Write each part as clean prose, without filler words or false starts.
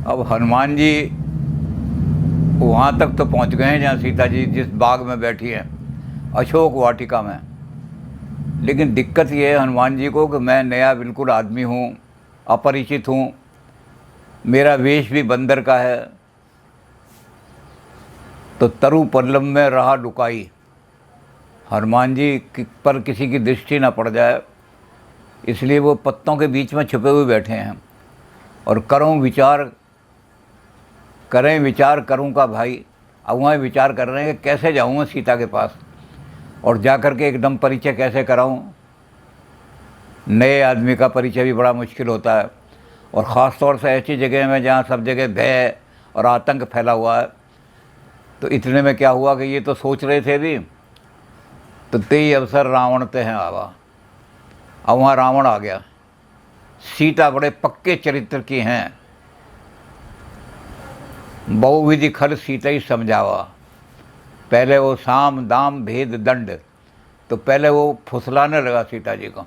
अब हनुमान जी वहाँ तक तो पहुँच गए हैं जहाँ सीता जी जिस बाग में बैठी हैं, अशोक वाटिका में। लेकिन दिक्कत ये है हनुमान जी को कि मैं नया बिल्कुल आदमी हूँ, अपरिचित हूँ, मेरा वेश भी बंदर का है, तो तरु पल्लव में रहा लुकाई। हनुमान जी पर किसी की दृष्टि ना पड़ जाए, इसलिए वो पत्तों के बीच में छुपे हुए बैठे हैं। और करें विचार करूं का भाई। अब वहाँ विचार कर रहे हैं कि कैसे जाऊँ मैं सीता के पास, और जा कर के एकदम परिचय कैसे कराऊं। नए आदमी का परिचय भी बड़ा मुश्किल होता है, और ख़ास तौर से ऐसी जगह में जहाँ सब जगह भय और आतंक फैला हुआ है। तो इतने में क्या हुआ कि ये तो सोच रहे थे भी, तो तेई अवसर रावण ते हैं आवा। अब वहाँ रावण आ गया। सीता बड़े पक्के चरित्र की हैं, बहुविधि खल सीता ही समझावा। पहले वो साम दाम भेद दंड, तो पहले वो फुसलाने लगा सीता जी को,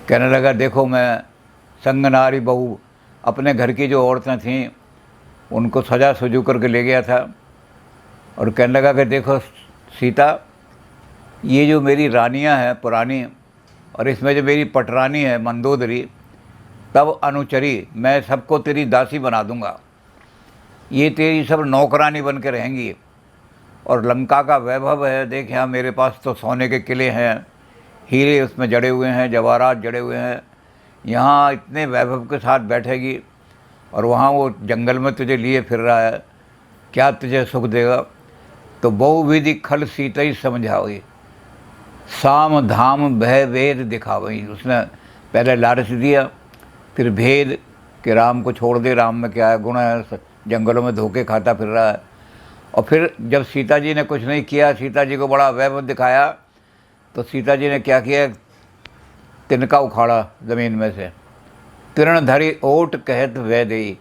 कहने लगा देखो मैं संगनारी बहू, अपने घर की जो औरतें थीं उनको सजा सजू करके ले गया था, और कहने लगा कि देखो सीता, ये जो मेरी रानियां हैं पुरानी, और इसमें जो मेरी पटरानी है मंदोदरी, तब अनुचरी, मैं सबको तेरी दासी बना दूंगा, ये तेरी सब नौकरानी बन के रहेंगी। और लंका का वैभव है, देख यहाँ मेरे पास तो सोने के किले हैं, हीरे उसमें जड़े हुए हैं, जवाहरात जड़े हुए हैं, यहाँ इतने वैभव के साथ बैठेगी, और वहाँ वो जंगल में तुझे लिए फिर रहा है, क्या तुझे सुख देगा। तो बहुविधि खल सीता ही समझावी, साम धाम भय वेद दिखावई। उसने पहले लालच दिया, फिर भेद कि राम को छोड़ दे, राम में क्या है गुण है, जंगलों में धोखे खाता फिर रहा है। और फिर जब सीता जी ने कुछ नहीं किया, सीता जी को बड़ा वैभव दिखाया, तो सीता जी ने क्या किया, तिनका उखाड़ा ज़मीन में से, तृणधरी ओट कहत वह देई।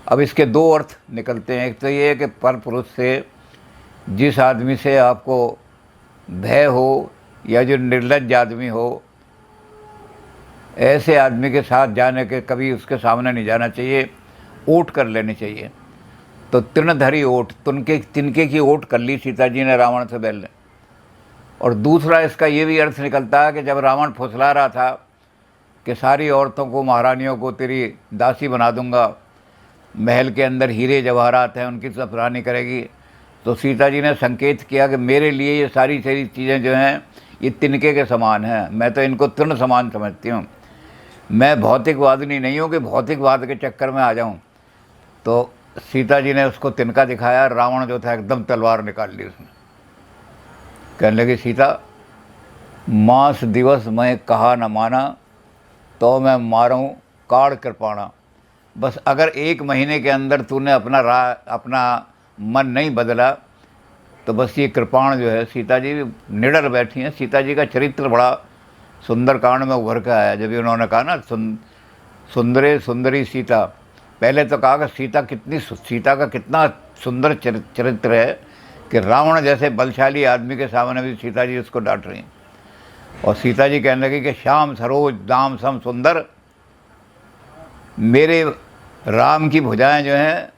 अब इसके दो अर्थ निकलते हैं। एक तो ये है कि पर पुरुष से, जिस आदमी से आपको भय हो या जो निर्लज्ज आदमी हो, ऐसे आदमी के साथ जाने के कभी उसके सामने नहीं जाना चाहिए, ओट कर लेनी चाहिए। तो तृणधरी ओट, तिनके की ओट कर ली सीता जी ने रावण से पहले। और दूसरा इसका ये भी अर्थ निकलता है कि जब रावण फुसला रहा था कि सारी औरतों को, महारानियों को तेरी दासी बना दूंगा, महल के अंदर हीरे जवाहरात हैं उनकी सफरानी करेगी, तो सीता जी ने संकेत किया कि मेरे लिए ये सारी चीज़ें जो हैं ये तिनके के समान हैं, मैं तो इनको तृण समान समझती हूँ। मैं भौतिकवादिनी नहीं हूँ कि भौतिकवाद के चक्कर में आ जाऊँ। तो सीता जी ने उसको तिनका दिखाया, रावण जो था एकदम तलवार निकाल ली उसने। कहने लगी सीता, मास दिवस मैं कहा न माना, तो मैं मारूं काड़ कृपाणा। बस अगर 1 महीने के अंदर तूने अपना मन नहीं बदला, तो बस ये कृपाण जो है, सीता जी निडर बैठी हैं। सीता जी का चरित्र बड़ा सुंदर कांड में उभर के आया। जब उन्होंने कहा ना सुंदरे सुंदरी सीता, पहले तो कहा कि सीता का कितना सुंदर चरित्र है कि रावण जैसे बलशाली आदमी के सामने भी सीता जी उसको डांट रही हैं। और सीता जी कहने लगी कि श्याम सरोज दाम सम सुंदर, मेरे राम की भुजाएं जो हैं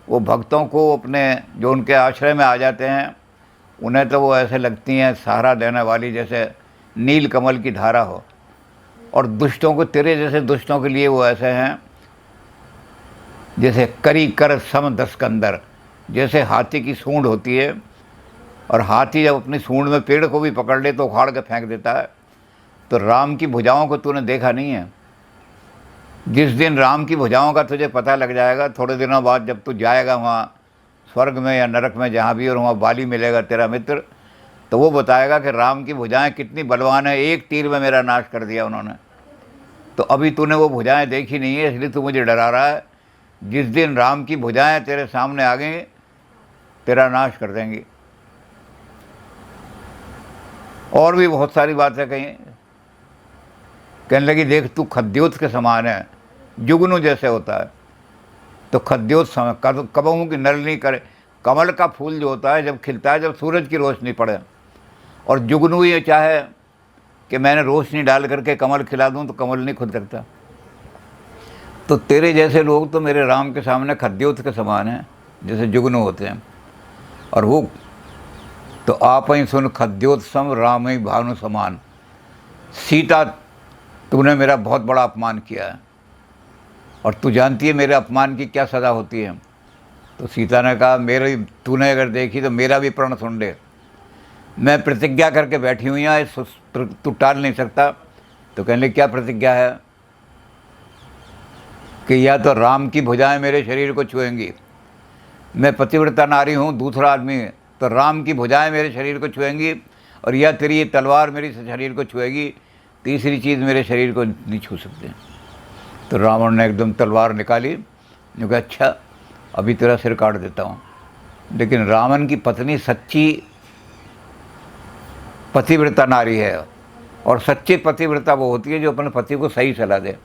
वो भक्तों को, अपने जो उनके आश्रय में आ जाते हैं, उन्हें तो वो ऐसे लगती हैं सहारा देने वाली जैसे नील कमल की धारा हो। और दुष्टों को, तेरे जैसे दुष्टों के लिए वो ऐसे हैं जैसे करी कर सम दस्कंदर। जैसे हाथी की सूंड होती है, और हाथी जब अपनी सूंड में पेड़ को भी पकड़ ले तो उखाड़ के फेंक देता है, तो राम की भुजाओं को तूने देखा नहीं है। जिस दिन राम की भुजाओं का तुझे पता लग जाएगा, थोड़े दिनों बाद जब तू जाएगा वहाँ स्वर्ग में या नरक में जहाँ भी, और वहाँ बाली मिलेगा तेरा मित्र, तो वो बताएगा कि राम की भुजाएं कितनी बलवान है, एक तीर में मेरा नाश कर दिया उन्होंने। तो अभी तूने वो भुजाएं देखी नहीं है, इसलिए तू मुझे डरा रहा है। जिस दिन राम की भुजाएं तेरे सामने आ गई, तेरा नाश कर देंगी। और भी बहुत सारी बातें कही। कहने लगी देख तू खद्योत के समान है, जुगनू जैसे होता है। तो खद्योत समय कबहू की नल नहीं करे। कमल का फूल जो होता है जब खिलता है, जब सूरज की रोशनी पड़े, और जुगनू ये चाहे कि मैंने रोशनी डाल करके कमल खिला दूं तो कमल नहीं खुद सकता। तो तेरे जैसे लोग तो मेरे राम के सामने खद्योत के समान हैं, जैसे जुगनू होते हैं। और वो तो आप ही सुन खद्योत सम राम ही भानु समान। सीता, तूने मेरा बहुत बड़ा अपमान किया है, और तू जानती है मेरे अपमान की क्या सज़ा होती है। तो सीता ने कहा, मेरी तूने अगर देखी तो मेरा भी प्रण सुन ले। मैं प्रतिज्ञा करके बैठी हुई हूँ, तू टाल नहीं सकता। तो कहने क्या प्रतिज्ञा है? कि या तो राम की भुजाएं मेरे शरीर को छुएंगी, मैं पतिव्रता नारी हूँ, दूसरा आदमी है, तो राम की भुजाएं मेरे शरीर को छुएंगी, और या तेरी ये तलवार मेरे शरीर को छुएगी, तीसरी चीज़ मेरे शरीर को नहीं छू सकते। तो रावण ने एकदम तलवार निकाली, जो कहा अच्छा अभी तेरा सिर काट देता हूँ। लेकिन रावण की पत्नी सच्ची पतिव्रता नारी है, और सच्ची पतिव्रता वो होती है जो अपने पति को सही सलाह दे।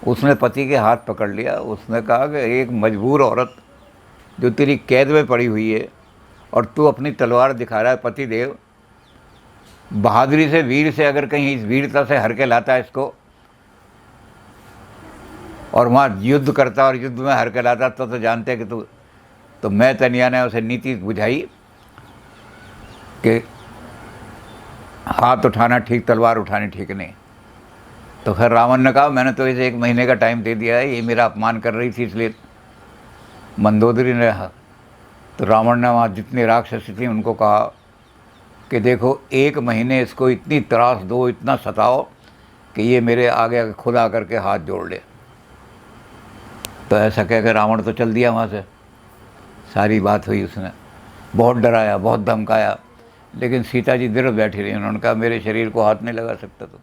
उसने पति के हाथ पकड़ लिया, उसने कहा कि एक मजबूर औरत जो तेरी कैद में पड़ी हुई है और तू अपनी तलवार दिखा रहा है, पति देव बहादुरी से, वीर से अगर कहीं इस वीरता से हर के लाता है इसको, और वहाँ युद्ध करता और युद्ध में हर के लाता, तो जानते हैं कि तो मैं तनिया ने उसे नीति बुझाई कि हाथ उठाना ठीक, तलवार उठानी ठीक नहीं। तो खैर रावण ने कहा मैंने तो इसे 1 महीने का टाइम दे दिया है, ये मेरा अपमान कर रही थी इसलिए। मंदोदरी ने, तो रावण ने वहाँ जितने राक्षसी थी उनको कहा कि देखो 1 महीने इसको इतनी त्रास दो, इतना सताओ कि ये मेरे आगे खुद आकर के हाथ जोड़ ले। तो ऐसा कह के रावण तो चल दिया वहाँ से। सारी बात हुई, उसने बहुत डराया, बहुत धमकाया, लेकिन सीता जी दृढ़ बैठी रही। उन्होंने कहा मेरे शरीर को हाथ नहीं लगा सकता तो।